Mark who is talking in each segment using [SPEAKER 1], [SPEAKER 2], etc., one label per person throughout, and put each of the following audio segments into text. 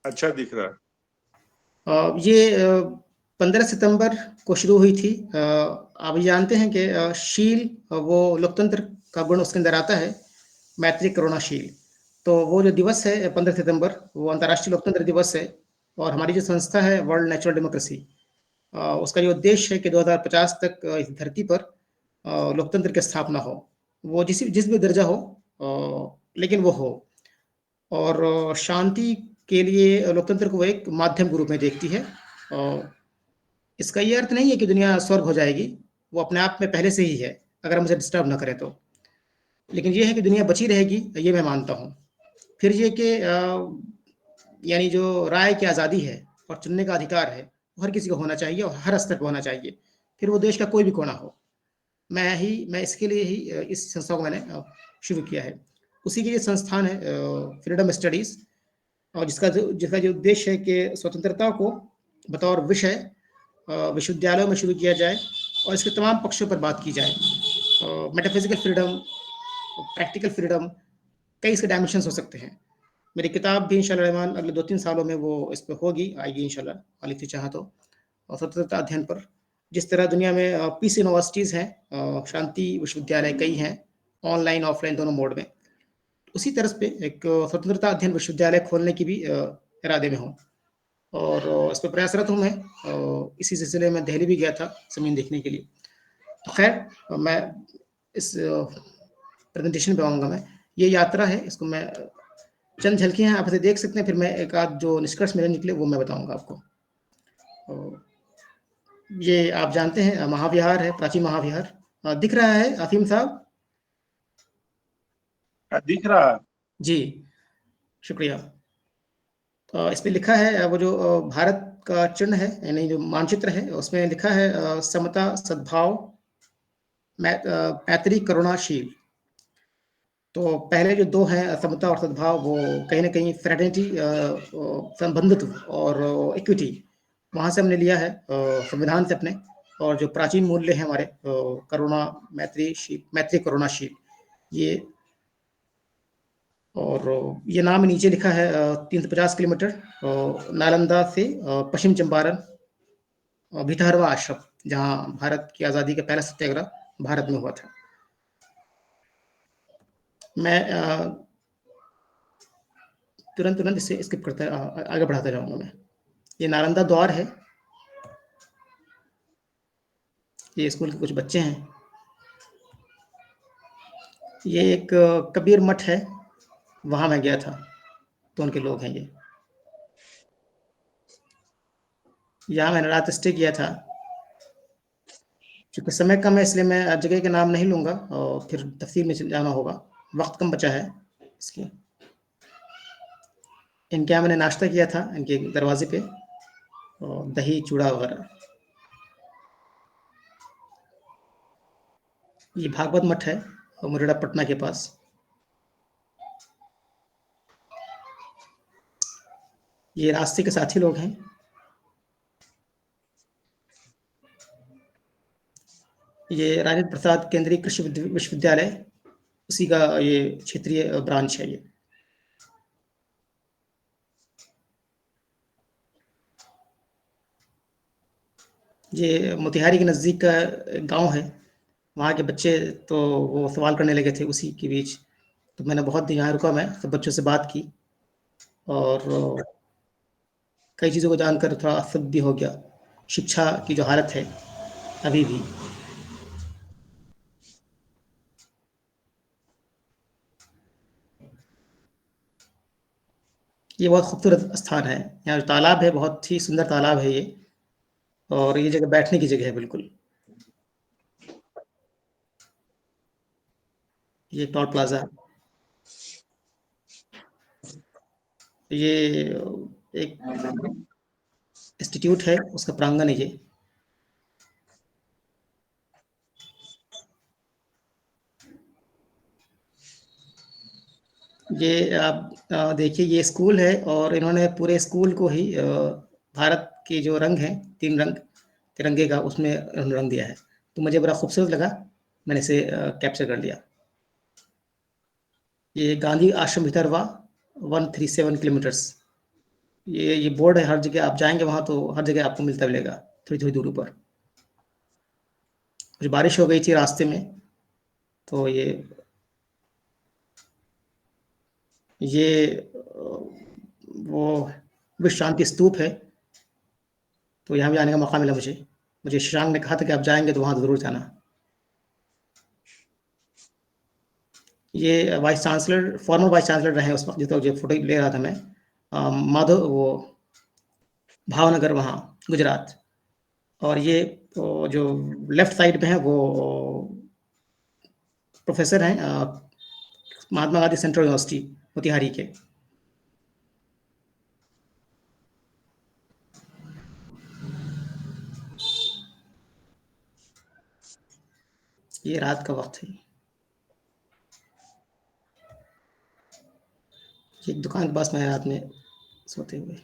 [SPEAKER 1] अच्छा दिख रहा है।
[SPEAKER 2] ये 15 सितंबर को शुरू हुई थी। आप जानते हैं कि शील वो लोकतंत्र का गुण उसके अंदर आता है, मैत्री करुणाशील। तो वो जो दिवस है 15 सितंबर, वो अंतर्राष्ट्रीय लोकतंत्र दिवस है। और हमारी जो संस्था है वर्ल्ड नेचुरल डेमोक्रेसी, उसका जो उद्देश्य है कि 2050 तक इस धरती पर लोकतंत्र की स्थापना हो, वो जिस भी दर्जा हो, लेकिन वो हो। और शांति के लिए लोकतंत्र को वो एक माध्यम के रूप में देखती है। और इसका ये अर्थ नहीं है कि दुनिया स्वर्ग हो जाएगी, वो अपने आप में पहले से ही है, अगर हम उसे डिस्टर्ब ना करें तो। लेकिन ये है कि दुनिया बची रहेगी, ये मैं मानता हूँ। फिर ये कि यानी जो राय की आज़ादी है और चुनने का अधिकार है, वो हर किसी को होना चाहिए और हर स्तर पर होना चाहिए, फिर वो देश का कोई भी कोना हो। मैं इसके लिए ही इस संस्था को मैंने शुरू किया है। उसी के लिए संस्थान है फ्रीडम स्टडीज़, और जिसका जो उद्देश्य है कि स्वतंत्रता को बतौर विषय विश्वविद्यालयों में शुरू किया जाए और इसके तमाम पक्षों पर बात की जाए। मेटाफिजिकल फ्रीडम, प्रैक्टिकल फ्रीडम, कई इसके डायमेंशंस हो सकते हैं। मेरी किताब भी इंशाल्लाह रहमान अगले 2-3 सालों में वो इस पे होगी, आएगी इंशाल्लाह, अल्लाह की चाहा तो। और स्वतंत्रता अध्ययन पर, जिस तरह दुनिया में पीस यूनिवर्सिटीज़ हैं, शांति विश्वविद्यालय कई हैं, ऑनलाइन ऑफलाइन दोनों मोड में, उसी तरह पे एक स्वतंत्रता अध्ययन विश्वविद्यालय खोलने की भी इरादे में हूँ। और इस पर प्रयासरत हूँ मैं। इसी सिलसिले में दिल्ली भी गया था ज़मीन देखने के लिए। तो खैर, मैं इस प्रेजेंटेशन पे आऊँगा मैं। ये यात्रा है, इसको मैं चंद झलकियाँ आप इसे देख सकते हैं, फिर मैं एक आध जो निष्कर्ष मेरे निकले वो मैं बताऊँगा आपको। ये आप जानते हैं महाविहार है, प्राचीन महाविहार। दिख रहा है अफीम साहब?
[SPEAKER 1] दिख रहा है।
[SPEAKER 2] जी, शुक्रिया। इस पे लिखा है वो जो भारत का चिन्ह है, यानी जो मानचित्र है, उसमें लिखा है समता, सद्भाव, मैत्री, करुणाशील। तो पहले जो दो हैं, समता और सद्भाव, वो कहीं न कहीं फ्रेटर्निटी, संबंधित्व और इक्विटी, वहाँ से हमने लिया है, संविधान से अपने। और जो प्राचीन मूल्य हैं हमारे, करुणा, मैत्री, करुणाशील, ये। और ये नाम नीचे लिखा है 350 किलोमीटर नालंदा से पश्चिम चंपारण, भितहरवा आश्रम, जहाँ भारत की आज़ादी का पहला सत्याग्रह भारत में हुआ था। मैं तुरंत इससे स्किप करता आगे बढ़ाता जाऊँगा मैं। ये नालंदा द्वार है। ये स्कूल के कुछ बच्चे हैं। ये एक कबीर मठ है, वहाँ मैं गया था, तो उनके लोग हैं ये। यहाँ मैंने रात स्टे किया था। चूँकि समय कम है, इसलिए मैं जगह के नाम नहीं लूँगा और फिर तफ़सील में जाना होगा, वक़्त कम बचा है इसलिए। इनके यहाँ मैंने नाश्ता किया था, इनके दरवाजे पे, और दही, चूड़ा वगैरह। ये भागवत मठ है, मुरेड़ा पटना के पास। ये रास्ते के साथी लोग हैं। ये राजेंद्र प्रसाद केंद्रीय कृषि विश्वविद्यालय, उसी का ये क्षेत्रीय ब्रांच है ये। ये मोतिहारी के नज़दीक का गाँव है। वहाँ के बच्चे तो वो सवाल करने लगे थे उसी के बीच, तो मैंने बहुत देर यहाँ रुका, मैं सब बच्चों से बात की और कई चीज़ों को जानकर थोड़ा आश्वस्त भी हो गया। शिक्षा की जो हालत है अभी भी, ये बहुत खूबसूरत स्थान है। यहाँ जो तालाब है, बहुत ही सुंदर तालाब है ये, और ये जगह बैठने की जगह है बिल्कुल। ये टोल प्लाज़ा, ये एक इंस्टीट्यूट है, उसका प्रांगण है ये। ये आप देखिए, ये स्कूल है और इन्होंने पूरे स्कूल को ही भारत के जो रंग हैं, 3 रंग तिरंगे का, उसमें इन्होंने रंग दिया है। तो मुझे बड़ा खूबसूरत लगा, मैंने इसे कैप्चर कर लिया। ये गांधी आश्रम भितरवा, 137 किलोमीटर्स। ये बोर्ड है, हर जगह आप जाएँगे वहाँ तो हर जगह आपको मिलता मिलेगा, थोड़ी-थोड़ी दूरी पर। कुछ बारिश हो गई थी रास्ते में, तो ये वो विश्व शांति स्तूप है, तो यहाँ भी आने का मौका मिला मुझे। मुझे शशांक ने कहा था कि आप जाएँगे तो वहाँ ज़रूर जाना। ये vice chancellor, farmer vice chancellor रहे उस वक़्त, जिस वक़्त जो फ़ोटो ले रहा था मैं। माधव वो भावनगर, वहाँ गुजरात। और ये जो लेफ्ट साइड में है वो प्रोफ़ेसर हैं महात्मा गांधी सेंट्रल यूनिवर्सिटी मोतिहारी के। ये रात का वक़्त है। एक दुकान के पास मैं रात में सोते हुए।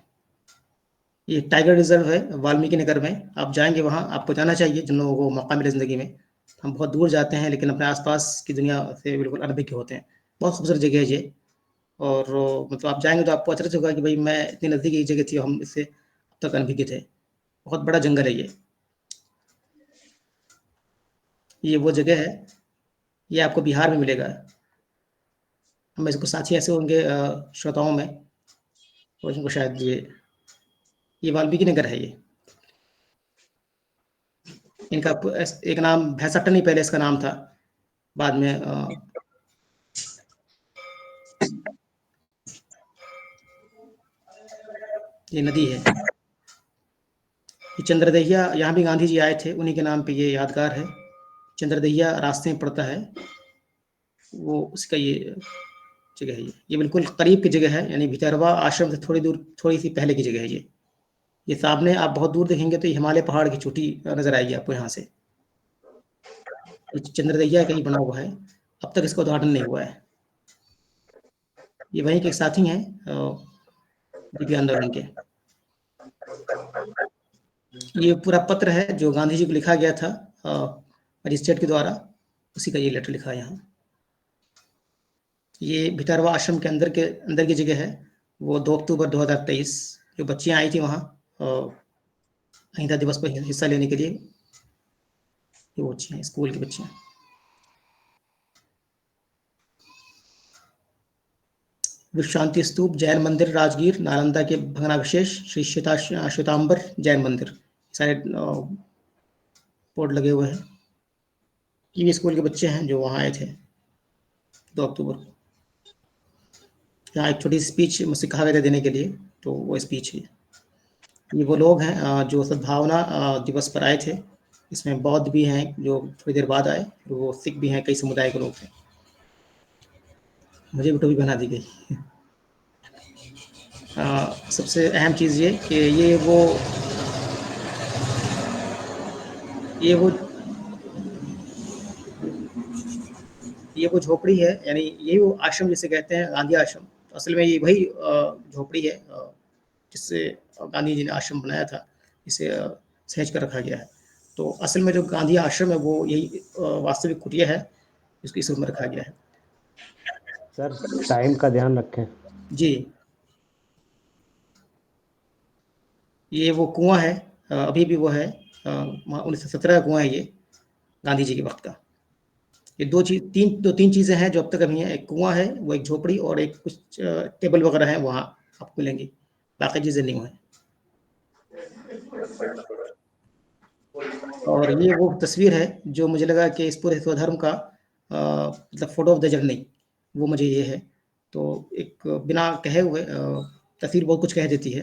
[SPEAKER 2] ये टाइगर रिज़र्व है वाल्मीकि नगर में, आप जाएँगे वहाँ, आपको जाना चाहिए जिन लोगों को मौका मिले ज़िंदगी में। हम बहुत दूर जाते हैं लेकिन अपने आस-पास की दुनिया से बिल्कुल अनभिज्ञ होते हैं। बहुत खूबसूरत जगह है ये, और मतलब आप जाएँगे तो आपको अचरज होगा कि भई मैं इतनी नज़दीक ये जगह थी और हम इससे अब तक अनभिज्ञ थे। बहुत बड़ा जंगल है ये। ये वो जगह है, ये आपको बिहार में मिलेगा। हम में से कुछ साथी ऐसे होंगे श्रोताओं में, और जिनको शायद ये वाल्मीकि नगर है ये। इनका एक नाम भैंसाटनी पहले इसका नाम था, बाद में ये नदी है। ये चंद्रदहिया, यहाँ भी गांधी जी आए थे, उन्हीं के नाम पे ये यादगार है। चंद्रदहिया रास्ते में पड़ता है, वो उसका ये जगह है ये। ये बिल्कुल करीब की जगह है, यानी भितरवा आश्रम से थोड़ी दूर, थोड़ी-सी पहले की जगह है ये। ये सामने आप बहुत दूर देखेंगे तो ये हिमालय पहाड़ की चोटी नज़र आएगी आपको यहाँ से। ये चंद्रदहिया का ही बना हुआ है, अब तक इसका उद्घाटन नहीं हुआ है। ये वहीं के एक साथी हैं दीपी आंदोलन के। ये पूरा पत्र है जो गांधी जी को लिखा गया था मजिस्ट्रेट के द्वारा, उसी का ये लेटर लिखा है यहाँ। ये भितरवा आश्रम के अंदर की जगह है। वो 2 अक्टूबर 2023 जो बच्चियाँ आई थी वहाँ अहिंसा दिवस पर हिस्सा लेने के लिए, ये वो बच्चियाँ, स्कूल की बच्चियाँ। विश्व शांति स्तूप, जैन मंदिर राजगीर, नालंदा के भग्नावशेष, श्री श्वेतांबर जैन मंदिर, सारे बोर्ड लगे हुए हैं। ये स्कूल के बच्चे हैं जो वहाँ आए थे 2 अक्टूबर को। यहाँ एक छोटी स्पीच मुझसे कहा गया था देने के लिए, तो वो स्पीच है। ये वो लोग हैं जो सद्भावना दिवस पर आए थे। इसमें बौद्ध भी हैं जो थोड़ी देर बाद आए, वो सिख भी हैं, कई समुदाय के लोग थे। मुझे भी टोपी पहना दी गई। सबसे अहम चीज़ ये कि ये वो ये वो झोपड़ी है, यानी यही वो आश्रम जिसे कहते हैं गांधी आश्रम। तो असल में ये वही झोपड़ी है जिससे गांधी जी ने आश्रम बनाया था, इसे सहेज कर रखा गया है। तो असल में जो गांधी आश्रम है वो यही वास्तविक कुटिया है, जिसको इस रूप में रखा गया है।
[SPEAKER 1] सर टाइम का ध्यान रखें।
[SPEAKER 2] जी, ये वो कुआँ है, अभी भी वो है, 1917 का कुआँ है ये, गांधी जी के वक़्त का। ये 2-3 चीज़ें हैं जो अब तक अभी हैं, एक कुआँ है, वो एक झोपड़ी और एक कुछ टेबल वगैरह हैं वहाँ आपको मिलेंगी, बाकी चीज़ें नहीं हैं। और ये वो तस्वीर है जो मुझे लगा कि इस पूरे स्वधर्म का मतलब फोटो ऑफ द जर्नी, वो मुझे ये है। तो एक बिना कहे हुए तस्वीर बहुत कुछ कह देती है,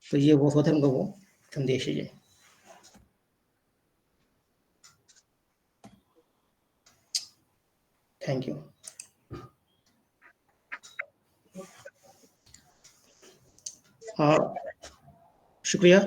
[SPEAKER 2] तो ये वो स्वधर्म का वो संदेश है ये। Thank you. शुक्रिया।